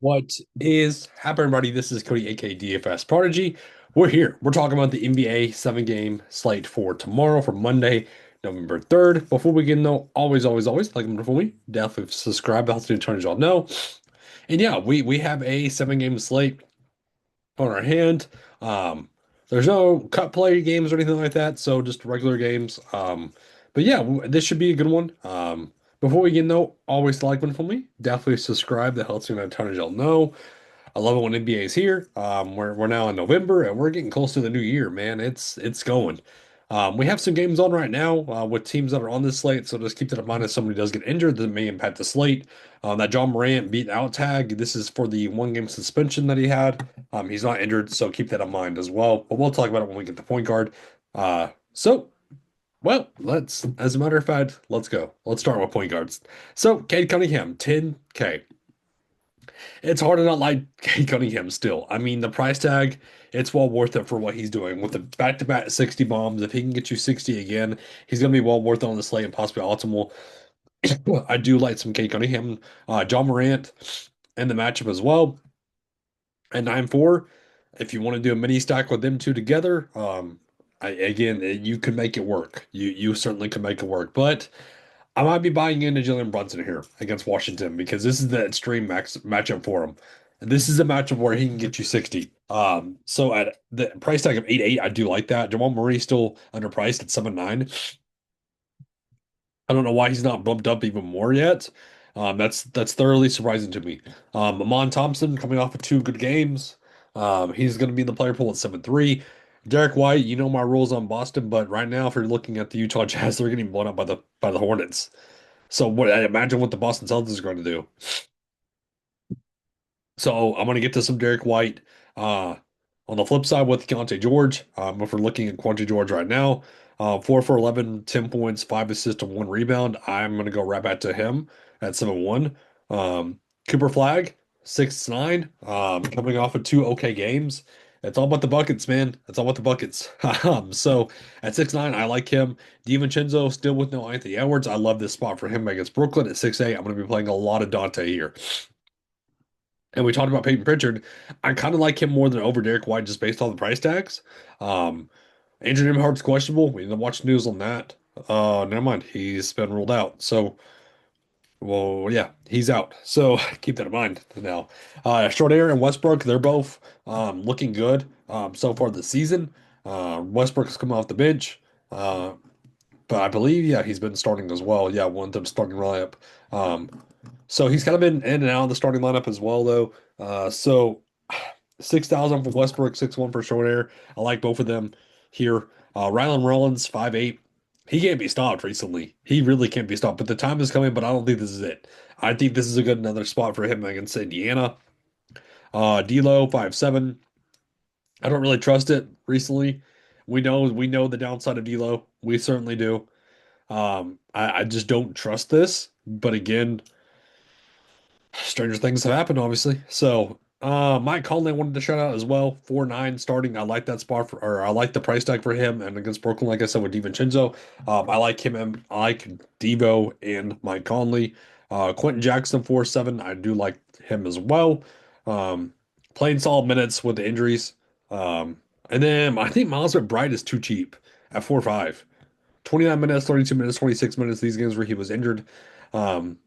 What is happening, everybody? This is Cody, aka DFS Prodigy. We're here. We're talking about the NBA 7 game slate for tomorrow, for Monday, November 3rd. Before we get though, always, like before me, definitely subscribe. Helps me turn y'all know. And yeah, we have a 7 game slate on our hand. Um, there's no cut play games or anything like that, so just regular games. But yeah, this should be a good one. Before we get though, always like one for me. Definitely subscribe. That helps me a ton of y'all know. I love it when NBA is here. We're now in November and we're getting close to the new year, man. It's going. We have some games on right now with teams that are on this slate, so just keep that in mind if somebody does get injured that may impact the slate. That John Morant beat out tag. This is for the 1 game suspension that he had. He's not injured, so keep that in mind as well. But we'll talk about it when we get the point guard. Well, as a matter of fact, let's go. Let's start with point guards. So, Cade Cunningham, 10K. It's hard to not like Kate Cunningham still. I mean, the price tag, it's well worth it for what he's doing. With the back-to-back 60 bombs, if he can get you 60 again, he's going to be well worth it on the slate and possibly optimal. I do like some Kate Cunningham. John Morant in the matchup as well. At 9-4, if you want to do a mini stack with them two together, again, you can make it work. You certainly can make it work. But I might be buying into Jalen Brunson here against Washington because this is the extreme max matchup for him. And this is a matchup where he can get you 60. So at the price tag of 8-8, I do like that. Jamal Murray still underpriced at 7-9. I don't know why he's not bumped up even more yet. That's thoroughly surprising to me. Amon Thompson coming off of 2 good games. He's going to be in the player pool at 7-3. Derek White, you know my rules on Boston, but right now, if you're looking at the Utah Jazz, they're getting blown up by the Hornets. So what I imagine what the Boston Celtics are going to do. So I'm going to get to some Derek White. Uh, on the flip side with Keontae George, if we're looking at Keontae George right now, 4 for 11, 10 points, 5 assists, and 1 rebound. I'm going to go right back to him at 7-1. Cooper Flag, 6-9, coming off of 2 okay games. It's all about the buckets, man. It's all about the buckets. So at 6-9, I like him. DiVincenzo still with no Anthony Edwards. I love this spot for him against Brooklyn at 6-8. I'm going to be playing a lot of Dante here. And we talked about Peyton Pritchard. I kind of like him more than over Derek White just based on the price tags. Um, Andrew Nembhard's questionable. We didn't watch news on that. Never mind. He's been ruled out. So, well, yeah, he's out. So keep that in mind now. Short Air and Westbrook, they're both looking good so far this season. Westbrook's coming off the bench. Uh, but I believe, yeah, he's been starting as well. Yeah, one of them starting lineup. Um, so he's kind of been in and out of the starting lineup as well, though. So 6,000 for Westbrook, 6-1 for Short. I like both of them here. Rylan Rollins, 5-8. He can't be stopped recently. He really can't be stopped. But the time is coming, but I don't think this is it. I think this is a good another spot for him against Indiana. D'Lo, 5-7. I don't really trust it recently. We know the downside of D'Lo. We certainly do. I just don't trust this. But again, stranger things have happened, obviously. So, Mike Conley wanted to shout out as well. 4-9 starting. I like that spot or I like the price tag for him. And against Brooklyn, like I said, with DiVincenzo, I like him and I like Devo and Mike Conley. Quentin Jackson, 4-7. I do like him as well. Um, Playing solid minutes with the injuries. And then I think Miles McBride is too cheap at 4-5. 29 minutes, 32 minutes, 26 minutes, these games where he was injured. Um,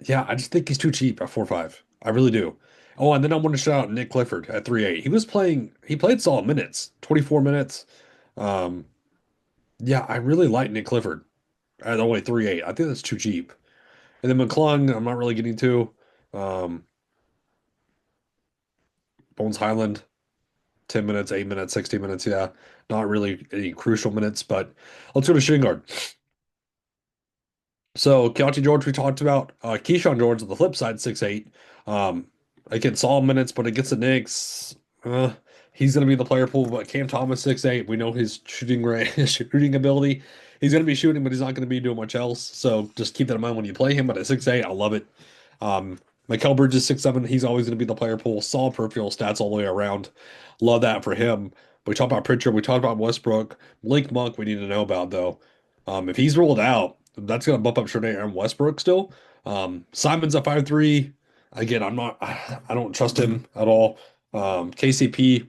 yeah, I just think he's too cheap at 4-5. I really do. Oh, and then I want to shout out Nick Clifford at 3-8. He played solid minutes, 24 minutes. Um, yeah, I really like Nick Clifford at only 3-8. I think that's too cheap. And then McClung, I'm not really getting to. Um, Bones Highland, 10 minutes, 8 minutes, 60 minutes. Yeah, not really any crucial minutes, but let's go to shooting guard. So Keontae George we talked about. Keyshawn George on the flip side, 6'8". Again, solid minutes, but against the Knicks, uh, he's going to be in the player pool. But Cam Thomas, 6'8". We know his shooting rate, his shooting ability. He's going to be shooting, but he's not going to be doing much else. So just keep that in mind when you play him. But at 6'8", I love it. Mikal Bridges, 6'7". He's always going to be in the player pool. Solid peripheral stats all the way around. Love that for him. We talked about Pritchard. We talked about Westbrook. Malik Monk, we need to know about, though. If he's ruled out, that's going to bump up Shanae and Westbrook still. Simon's a 5-3. Again, I don't trust him at all. KCP,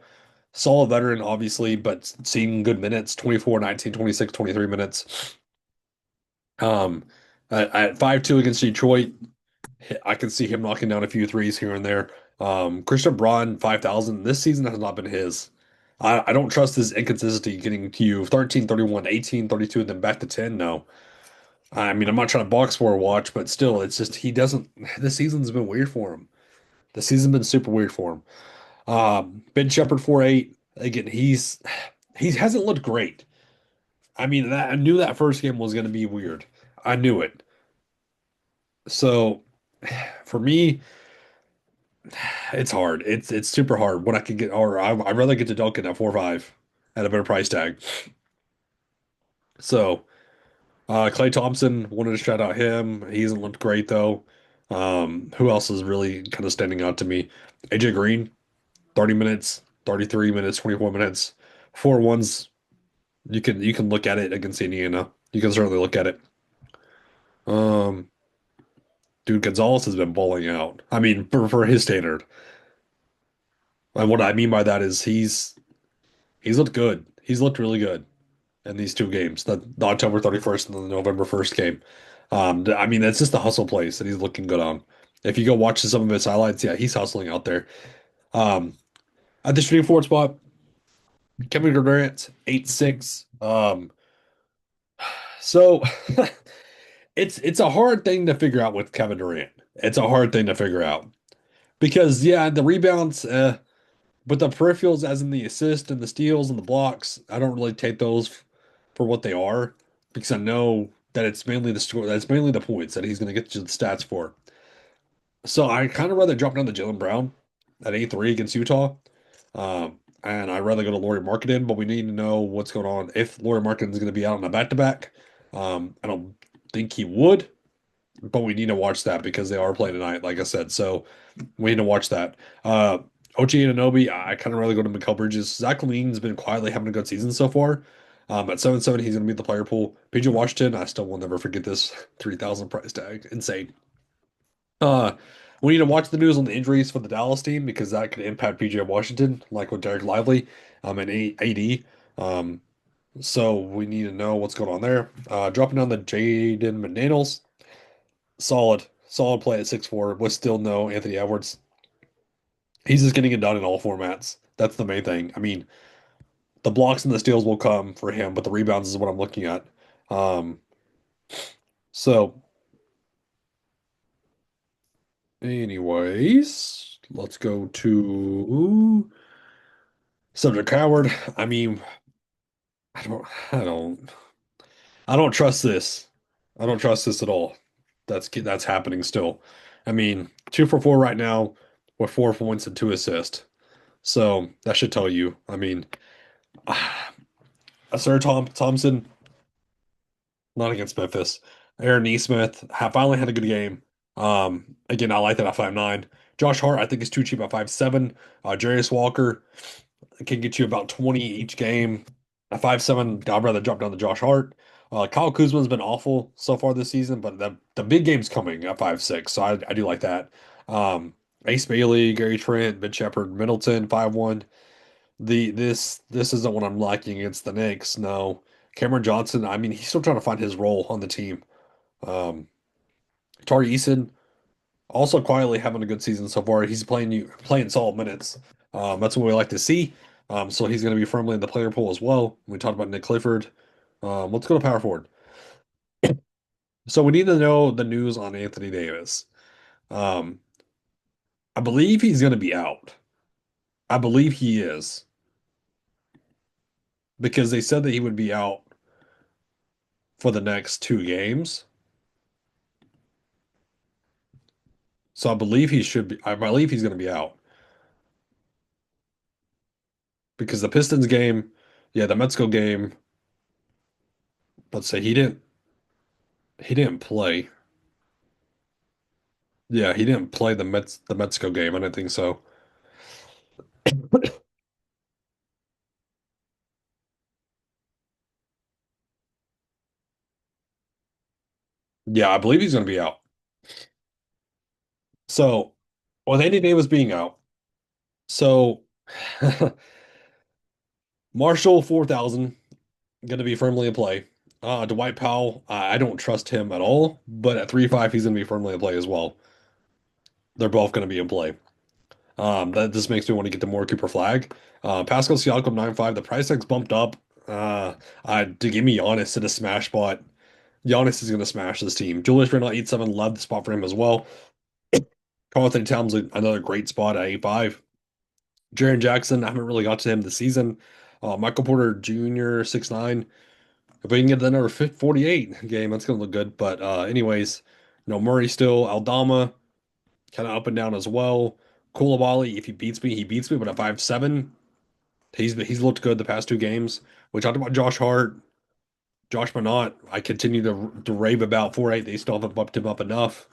solid veteran, obviously, but seeing good minutes, 24, 19, 26, 23 minutes. Um, at 5-2 against Detroit, I can see him knocking down a few threes here and there. Christian Braun, 5,000. This season has not been his. I don't trust his inconsistency getting to you 13, 31, 18, 32, and then back to 10. No. I mean, I'm not trying to box for a watch, but still, it's just he doesn't. This season's been weird for him. The season's been super weird for him. Ben Shepherd 4-8. Again, he hasn't looked great. I mean, I knew that first game was going to be weird. I knew it. So for me, it's hard. It's super hard. When I could get, or I'd rather get to Duncan at 4-5 at a better price tag. So Clay Thompson, wanted to shout out him. He hasn't looked great though. Who else is really kind of standing out to me? AJ Green, 30 minutes, 33 minutes, 24 minutes. 4-1s. You can look at it against Indiana. You can certainly look at it. Um, Dude, Gonzalez has been bowling out. I mean, for his standard. And what I mean by that is he's looked good. He's looked really good in these two games, the October 31st and the November 1st game. I mean, that's just the hustle plays that he's looking good on. If you go watch some of his highlights, yeah, he's hustling out there. Um, at the shooting forward spot, Kevin Durant, 8-6. So it's a hard thing to figure out with Kevin Durant. It's a hard thing to figure out because yeah, the rebounds, but the peripherals, as in the assist and the steals and the blocks, I don't really take those for what they are because I know that it's mainly the score, that's mainly the points that he's going to get you the stats for. So I kind of rather drop down to Jalen Brown at 8-3 against Utah. And I'd rather go to Lauri Markkanen, but we need to know what's going on. If Lauri Markkanen is going to be out on a back-to-back, I don't think he would, but we need to watch that because they are playing tonight, like I said. So we need to watch that. OG Anunoby, I kind of rather go to Mikal Bridges. Zach LaVine's been quietly having a good season so far. At 7-7, he's going to be the player pool. PJ Washington, I still will never forget this 3,000 price tag. Insane. Uh, we need to watch the news on the injuries for the Dallas team because that could impact PJ Washington, like with Derek Lively, and AD. Um, so we need to know what's going on there. Dropping down the Jaden McDaniels, solid play at 6'4", with still no Anthony Edwards. He's just getting it done in all formats. That's the main thing. I mean, the blocks and the steals will come for him, but the rebounds is what I'm looking at. Um, so, anyways, let's go to Subject Howard. I mean, I don't, I don't, I don't trust this. I don't trust this at all. That's happening still. I mean, 2 for 4 right now with 4 points and 2 assists. So that should tell you. I mean, Sir Thompson, not against Memphis. Aaron Nesmith finally had a good game. Again, I like that at 5'9". Josh Hart, I think, is too cheap at 5'7". Jarius Walker can get you about 20 each game. At 5'7", I'd rather drop down to Josh Hart. Kyle Kuzma's been awful so far this season, but the big game's coming at 5'6", so I do like that. Ace Bailey, Gary Trent, Ben Shepherd, Middleton, 5'1". This isn't what I'm liking against the Knicks. No. Cameron Johnson, I mean, he's still trying to find his role on the team. Um, Tari Eason, also quietly having a good season so far. He's playing solid minutes. That's what we like to see. So he's going to be firmly in the player pool as well. We talked about Nick Clifford. Let's go to power forward. So we need to know the news on Anthony Davis. Um, I believe he's going to be out. I believe he is because they said that he would be out for the next 2 games. So I believe he should be. I believe he's going to be out because the Pistons game, yeah, the Metsco game. Let's say he didn't play. Yeah, he didn't play the Metsco game. I didn't think so. Yeah, I believe he's going to be out. So. With Andy Davis being out, so Marshall 4,000 going to be firmly in play. Dwight Powell, I don't trust him at all, but at 3.5, he's going to be firmly in play as well. They're both going to be in play. That just makes me want to get to more Cooper Flag. Pascal Siakam 9.5. The price tag's bumped up. To give me Giannis at a smash spot. Giannis is going to smash this team. Julius Randle 8.7. Love the spot for him as well. Karl Anthony Towns another great spot at 8.5. Jaren Jackson, I haven't really got to him this season. Michael Porter Jr. 6.9. If we can get another 48 game, that's going to look good. But anyways, Murray still. Aldama kind of up and down as well. Koulibaly, if he beats me, he beats me. But at 5.7, he's looked good the past two games. We talked about Josh Hart, Josh Minot. I continue to rave about 4.8. They still haven't bumped him up enough.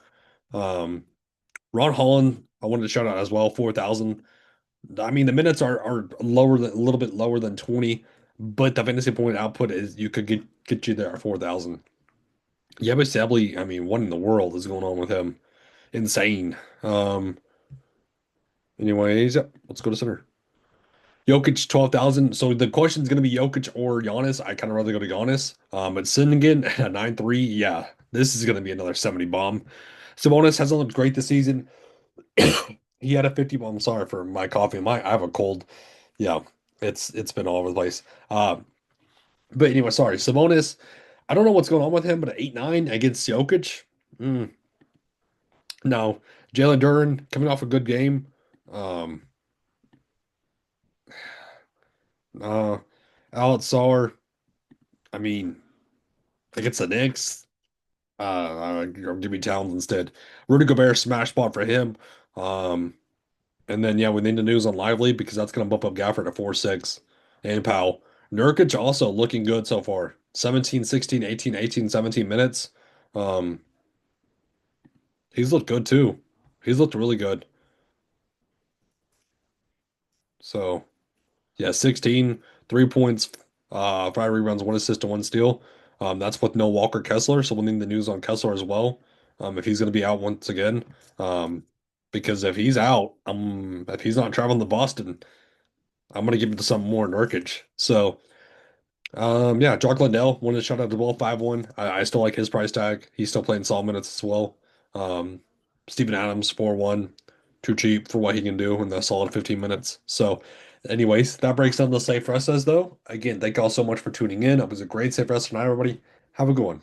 Um, Ron Holland, I wanted to shout out as well, 4,000. I mean, the minutes are lower than a little bit lower than 20, but the fantasy point output is you could get you there at 4,000. Yeah, but Sabley, I mean, what in the world is going on with him? Insane. Anyways, yep, let's go to center. Jokic 12,000. So the question is going to be Jokic or Giannis. I kind of rather go to Giannis. But Sinnigan at 9.3, yeah, this is going to be another 70 bomb. Sabonis hasn't looked great this season. He had a 50 bomb. Sorry for my coffee. I have a cold. Yeah, it's been all over the place. But anyway, sorry. Sabonis, I don't know what's going on with him, but at 8.9 against Jokic, mm, no. Jalen Duren coming off a good game. Um, uh, Alex Sar, I mean, against the Knicks, or give me Towns instead. Rudy Gobert smash spot for him. Um, and then yeah, we need the news on Lively because that's gonna bump up Gafford to 4.6 and Powell. Nurkic also looking good so far. 17, 16, 18, 18, 17 minutes. Um, he's looked good too. He's looked really good. So yeah, 16, 3 points, 5 rebounds, 1 assist, and 1 steal. That's with no Walker Kessler, so we'll need the news on Kessler as well. If he's going to be out once again. Um, because if he's out, if he's not traveling to Boston, I'm going to give it to something more Nurkic. So, yeah, Jock Landale wanted to shout out to Ball 5-1. I still like his price tag. He's still playing solid minutes as well. Um, Steven Adams 4-1, too cheap for what he can do in the solid 15 minutes. So, anyways, that breaks down the site for us as though. Again, thank you all so much for tuning in. It was a great site for us tonight, everybody. Have a good one.